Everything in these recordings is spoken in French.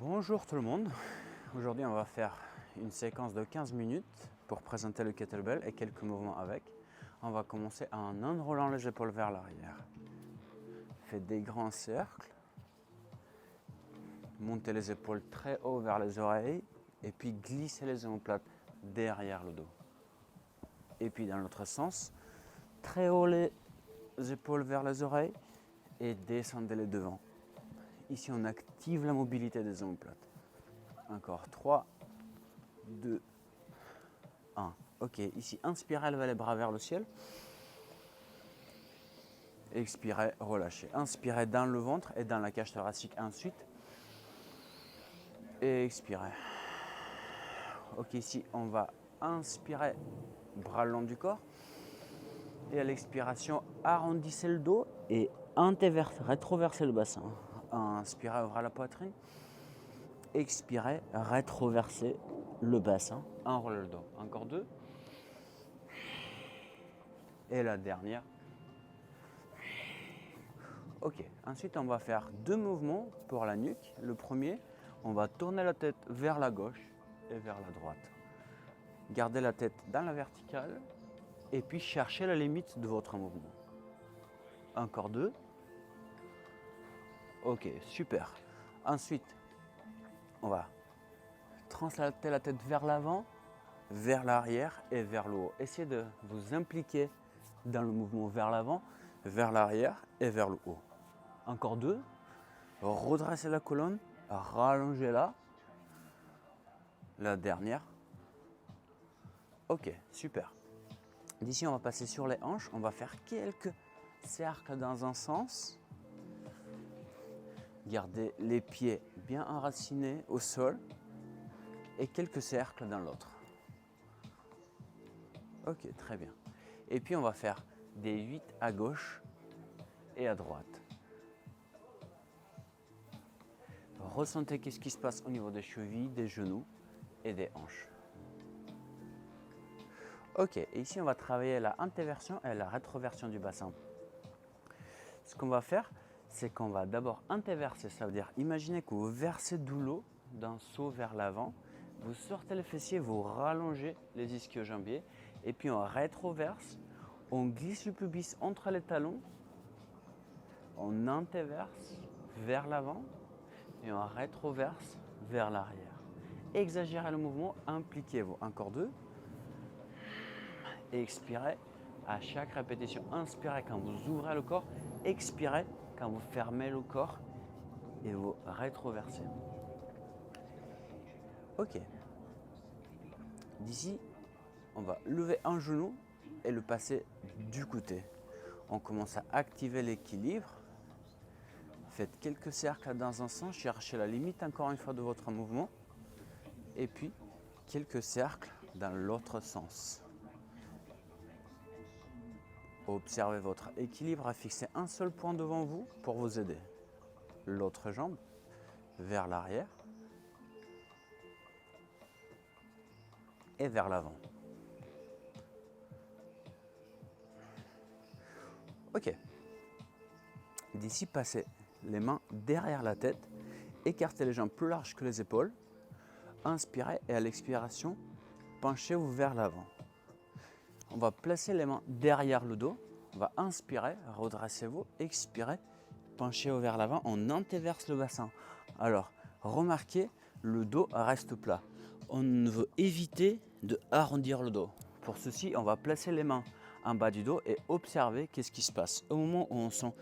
Bonjour tout le monde, aujourd'hui on va faire une séquence de 15 minutes pour présenter le kettlebell et quelques mouvements avec. On va commencer en enroulant les épaules vers l'arrière. Faites des grands cercles, montez les épaules très haut vers les oreilles et puis glissez les omoplates derrière le dos. Et puis dans l'autre sens, très haut les épaules vers les oreilles et descendez les devant. Ici on active la mobilité des omoplates. Encore 3, 2, 1. Ok, ici, inspirez, levez les bras vers le ciel. Expirez, relâchez. Inspirez dans le ventre et dans la cage thoracique ensuite. Et expirez. Ok, ici, on va inspirer, bras le long du corps. Et à l'expiration, arrondissez le dos et rétroversez le bassin. Inspirez, ouvrez la poitrine. Expirez, rétroversez le bassin, enroulez le dos. Encore 2. Et la dernière. Ok, ensuite on va faire 2 mouvements pour la nuque. Le premier, on va tourner la tête vers la gauche et vers la droite. Gardez la tête dans la verticale et puis cherchez la limite de votre mouvement. Encore 2. Ok, super. Ensuite, on va translater la tête vers l'avant, vers l'arrière et vers le haut. Essayez de vous impliquer dans le mouvement vers l'avant, vers l'arrière et vers le haut. Encore 2. Redressez la colonne, rallongez-la. La dernière. Ok, super. D'ici, on va passer sur les hanches. On va faire quelques cercles dans un sens. Gardez les pieds bien enracinés au sol. Et quelques cercles dans l'autre. Ok, très bien. Et puis, on va faire des 8 à gauche et à droite. Ressentez qu'est-ce qui se passe au niveau des chevilles, des genoux et des hanches. Ok, et ici on va travailler la antéversion et la rétroversion du bassin. Ce qu'on va faire, c'est qu'on va d'abord antéverser, ça veut dire imaginez que vous versez de l'eau d'un seau vers l'avant, vous sortez les fessiers, vous rallongez les ischio-jambiers et puis on rétroverse, on glisse le pubis entre les talons, on antéverse vers l'avant et on rétroverse vers l'arrière. Exagérez le mouvement, impliquez-vous. Encore 2. Expirez à chaque répétition. Inspirez quand vous ouvrez le corps, expirez quand vous fermez le corps et vous rétroversez. Ok. D'ici, on va lever un genou et le passer du côté. On commence à activer l'équilibre. Faites quelques cercles dans un sens, cherchez la limite encore une fois de votre mouvement. Et puis, quelques cercles dans l'autre sens. Observez votre équilibre à fixer un seul point devant vous pour vous aider. L'autre jambe vers l'arrière et vers l'avant. Ok. D'ici, passez les mains derrière la tête, écartez les jambes plus larges que les épaules. Inspirez et à l'expiration, penchez-vous vers l'avant. On va placer les mains derrière le dos. On va inspirer, redressez-vous, expirez, penchez-vous vers l'avant, on antéverse le bassin. Alors, remarquez, le dos reste plat. On veut éviter de arrondir le dos. Pour ceci, on va placer les mains en bas du dos et observer qu'est-ce qui se passe. Au moment où on sent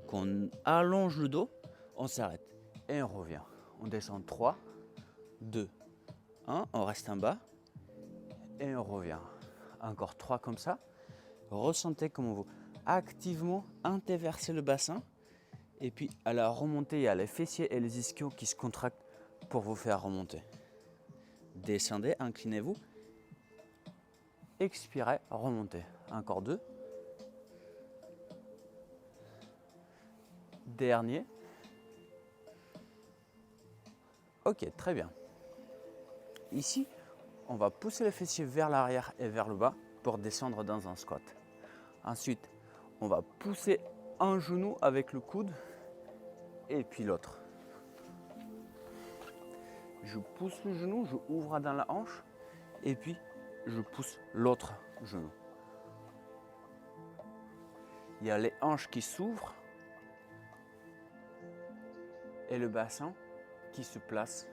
qu'on allonge le dos, on s'arrête et on revient. On descend 3, 2, 1, on reste en bas et on revient. Encore 3 comme ça. Ressentez comment vous activement antéversez le bassin. Et puis à la remontée, il y a les fessiers et les ischios qui se contractent pour vous faire remonter. Descendez, inclinez-vous. Expirez, remontez. Encore 2. Dernier. Ok, très bien. Ici, on va pousser les fessiers vers l'arrière et vers le bas pour descendre dans un squat. Ensuite, on va pousser un genou avec le coude et puis l'autre. je pousse le genou, je ouvre dans la hanche et puis je pousse l'autre genou. Il y a les hanches qui s'ouvrent et le bassin qui se place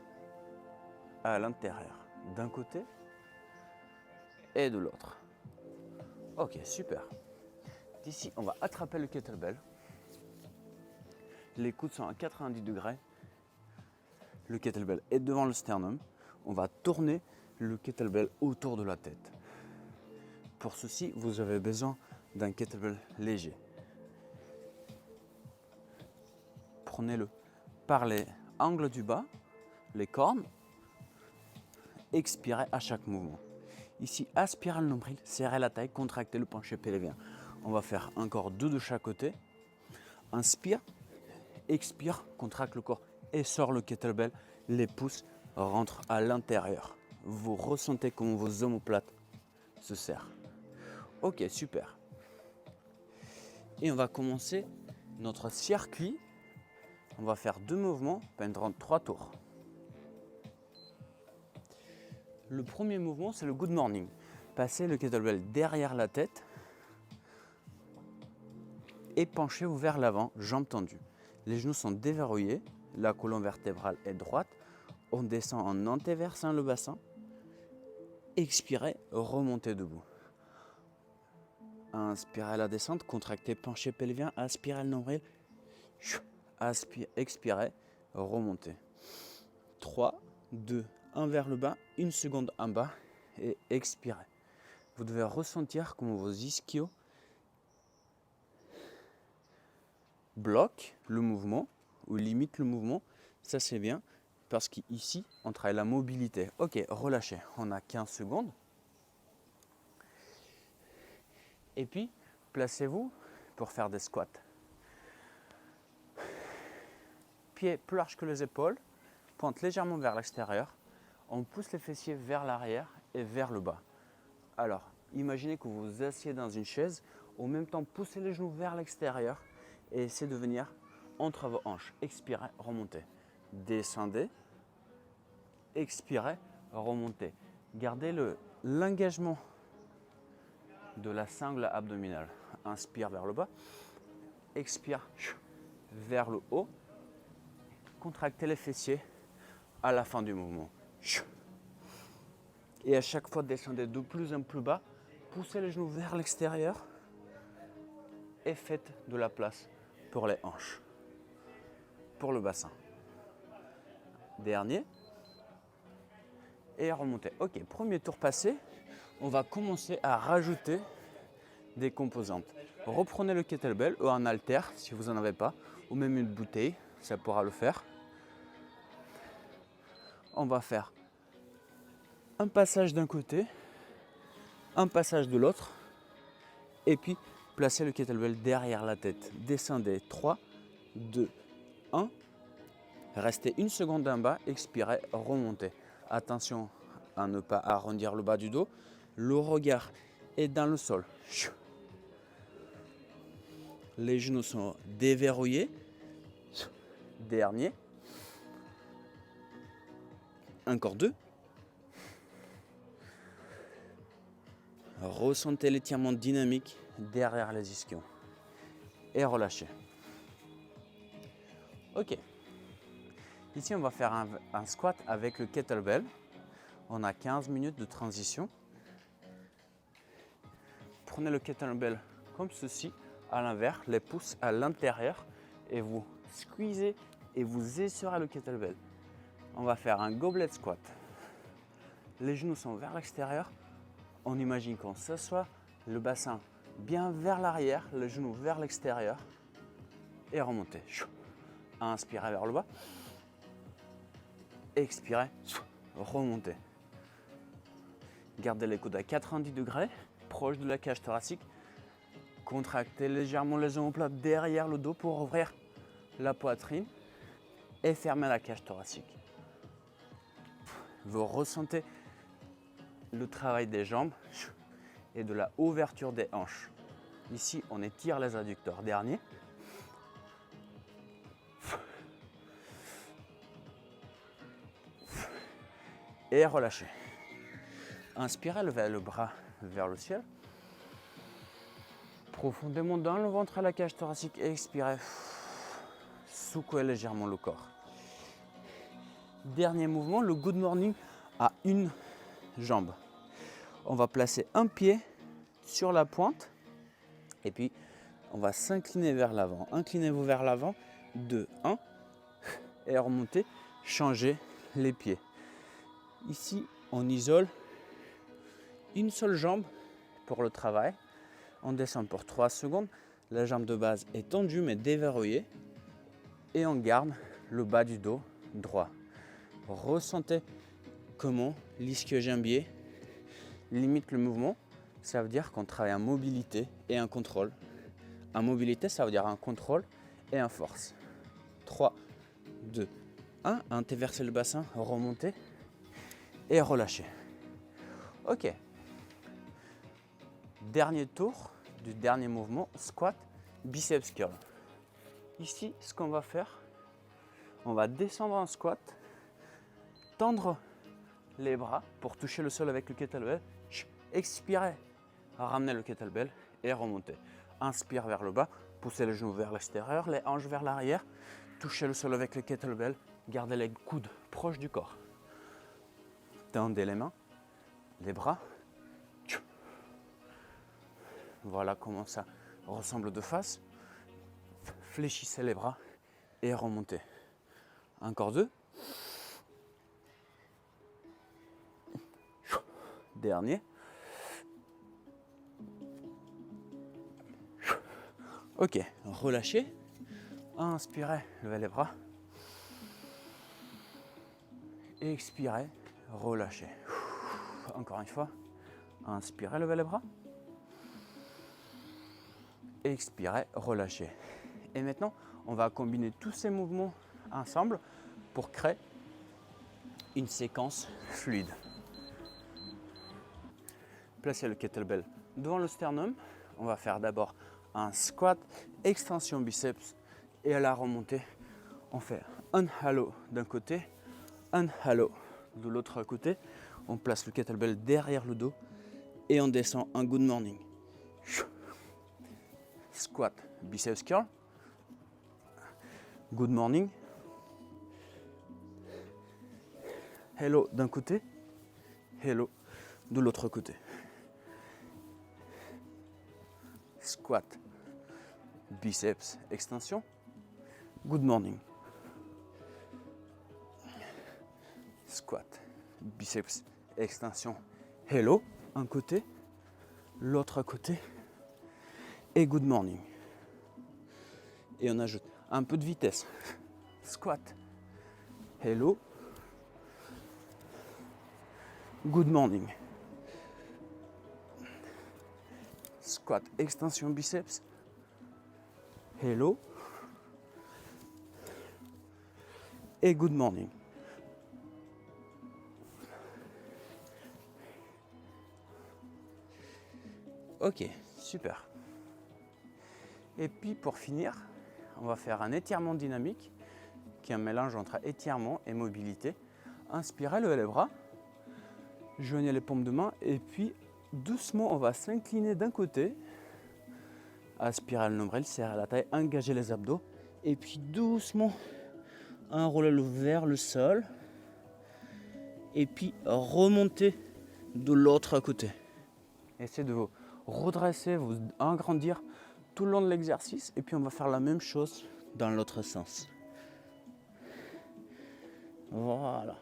à l'intérieur d'un côté et de l'autre. Ok, super. D'ici, on va attraper le kettlebell. Les coudes sont à 90 degrés. Le kettlebell est devant le sternum. On va tourner le kettlebell autour de la tête. Pour ceci, vous avez besoin d'un kettlebell léger. Prenez-le par les angles du bas, les cornes. Expirez à chaque mouvement. Ici, aspirez le nombril, serrez la taille, contractez le penché pelvien. On va faire encore 2 de chaque côté. Inspire, expire, contracte le corps et sort le kettlebell. Les pouces rentrent à l'intérieur. Vous ressentez comment vos omoplates se serrent. Ok, super. Et on va commencer notre circuit. On va faire 2 mouvements pendant 3 tours. Le premier mouvement, c'est le good morning. Passez le kettlebell derrière la tête et penchez-vous vers l'avant, jambes tendues. Les genoux sont déverrouillés, la colonne vertébrale est droite. On descend en antéversant le bassin. Expirez, remontez debout. Inspirez la descente, contractez penché pelvien, aspirez le nombril. Expirez, remontez. 3, 2, 1 vers le bas, 1 seconde en bas et expirez. Vous devez ressentir comment vos ischios bloquent le mouvement ou limitent le mouvement. Ça c'est bien parce qu'ici on travaille la mobilité. Ok, relâchez. On a 15 secondes. Et puis placez-vous pour faire des squats. Pieds plus larges que les épaules, pointe légèrement vers l'extérieur. On pousse les fessiers vers l'arrière et vers le bas. Alors, imaginez que vous vous asseyez dans une chaise, en même temps poussez les genoux vers l'extérieur et essayez de venir entre vos hanches. Expirez, remontez. Descendez, expirez, remontez. Gardez l'engagement de la sangle abdominale. Inspire vers le bas, expire vers le haut. Contractez les fessiers à la fin du mouvement. Et à chaque fois, descendez de plus en plus bas. Poussez les genoux vers l'extérieur et faites de la place pour les hanches, pour le bassin. Dernier. Et remontez. Ok, premier tour passé. On va commencer à rajouter des composantes. Reprenez le kettlebell ou un halter si vous n'en avez pas, ou même une bouteille, ça pourra le faire. On va faire un passage d'un côté, un passage de l'autre, et puis placez le kettlebell derrière la tête. Descendez, 3, 2, 1. Restez 1 seconde en bas, expirez, remontez. Attention à ne pas arrondir le bas du dos. Le regard est dans le sol. Les genoux sont déverrouillés. Dernier. Encore 2. Ressentez l'étirement dynamique derrière les ischions. Et relâchez. Ok. Ici, on va faire un squat avec le kettlebell. On a 15 minutes de transition. Prenez le kettlebell comme ceci, à l'envers, les pouces à l'intérieur et vous squeezez et vous esserrez le kettlebell. On va faire un goblet squat. Les genoux sont vers l'extérieur. On imagine qu'on s'assoit, le bassin bien vers l'arrière, les genoux vers l'extérieur et remontez. Inspirez vers le bas. Expirez, remontez. Gardez les coudes à 90 degrés, proche de la cage thoracique. Contractez légèrement les omoplates derrière le dos pour ouvrir la poitrine et fermer la cage thoracique. Vous ressentez le travail des jambes et de la ouverture des hanches. Ici, on étire les adducteurs. Dernier. et relâchez. Inspirez, levez le bras vers le ciel. Profondément dans le ventre à la cage thoracique. Expirez. Secouez légèrement le corps. Dernier mouvement, le good morning à une jambe. On va placer un pied sur la pointe et puis on va s'incliner vers l'avant. Inclinez-vous vers l'avant. 2, 1 et remontez. Changez les pieds. Ici, on isole une seule jambe pour le travail. On descend pour 3 secondes. La jambe de base est tendue mais déverrouillée. Et on garde le bas du dos droit. Ressentez comment l'ischio-jambier limite le mouvement. Ça veut dire qu'on travaille en mobilité et en contrôle. En mobilité, ça veut dire un contrôle et en force. 3, 2, 1. Inversez le bassin, remontez et relâchez. Ok. Dernier tour du dernier mouvement, squat, biceps curl. Ici, ce qu'on va faire, on va descendre en squat, tendre les bras pour toucher le sol avec le kettlebell. Expirez, ramenez le kettlebell et remontez. Inspire vers le bas, poussez les genoux vers l'extérieur, les hanches vers l'arrière, touchez le sol avec le kettlebell, gardez les coudes proches du corps. Tendez les mains, les bras. Voilà comment ça ressemble de face. Fléchissez les bras et remontez. Encore 2. Dernier. Ok, relâchez. Inspirez, levez les bras. Expirez, relâchez. Encore une fois. Inspirez, levez les bras. Expirez, relâchez. Et maintenant, on va combiner tous ces mouvements ensemble pour créer une séquence fluide. Placez le kettlebell devant le sternum. On va faire d'abord un squat, extension biceps et à la remontée, on fait un halo d'un côté, un halo de l'autre côté. On place le kettlebell derrière le dos et on descend un good morning. Squat, biceps curl. Good morning. Hello d'un côté, hello de l'autre côté. Squat, biceps, extension. Good morning. Squat, biceps, extension. Hello, un côté, l'autre côté. Et good morning. Et on ajoute un peu de vitesse. Squat, hello, good morning. Squat, extension biceps, hello, et good morning. Ok, super. Et puis pour finir, on va faire un étirement dynamique qui est un mélange entre étirement et mobilité. Inspirez, levez les bras, joignez les paumes de main et puis doucement on va s'incliner d'un côté. Aspirez le nombril, serrez la taille, engagez les abdos et puis doucement enroulez-le vers le sol et puis remontez de l'autre côté. Essayez de vous redresser, vous agrandir tout le long de l'exercice et puis on va faire la même chose dans l'autre sens. Voilà.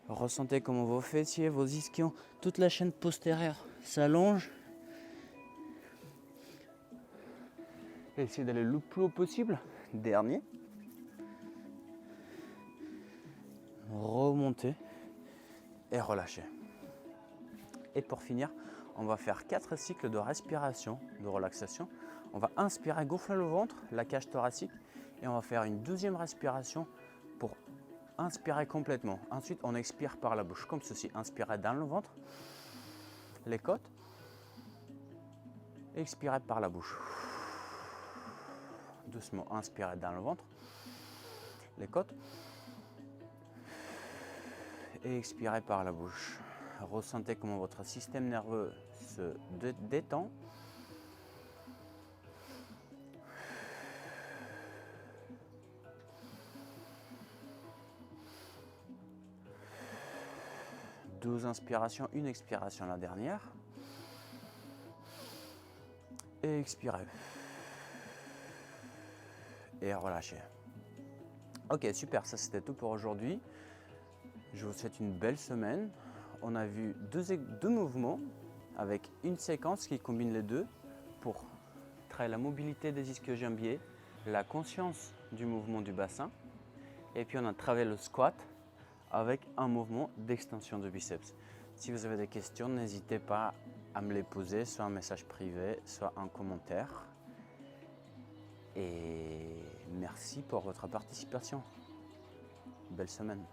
Ressentez comment vos fessiers, vos ischions, toute la chaîne postérieure s'allonge. Essayez d'aller le plus haut possible. Dernier. Remontez et relâchez. Et pour finir, on va faire 4 cycles de respiration, de relaxation. On va inspirer, gonfler le ventre, la cage thoracique. Et on va faire une deuxième respiration pour inspirer complètement. Ensuite, on expire par la bouche, comme ceci. Inspirez dans le ventre, les côtes. Expirez par la bouche. Doucement, inspirez dans le ventre, les côtes. Et expirez par la bouche. Ressentez comment votre système nerveux se détend. Douze inspirations, une expiration la dernière. Et expirez. Et relâchez. Ok, super, ça c'était tout pour aujourd'hui. Je vous souhaite une belle semaine. On a vu deux mouvements avec une séquence qui combine les deux pour travailler la mobilité des ischio-jambiers, la conscience du mouvement du bassin. Et puis on a travaillé le squat avec un mouvement d'extension de biceps. Si vous avez des questions, n'hésitez pas à me les poser, soit en message privé, soit en commentaire. Et merci pour votre participation. Belle semaine.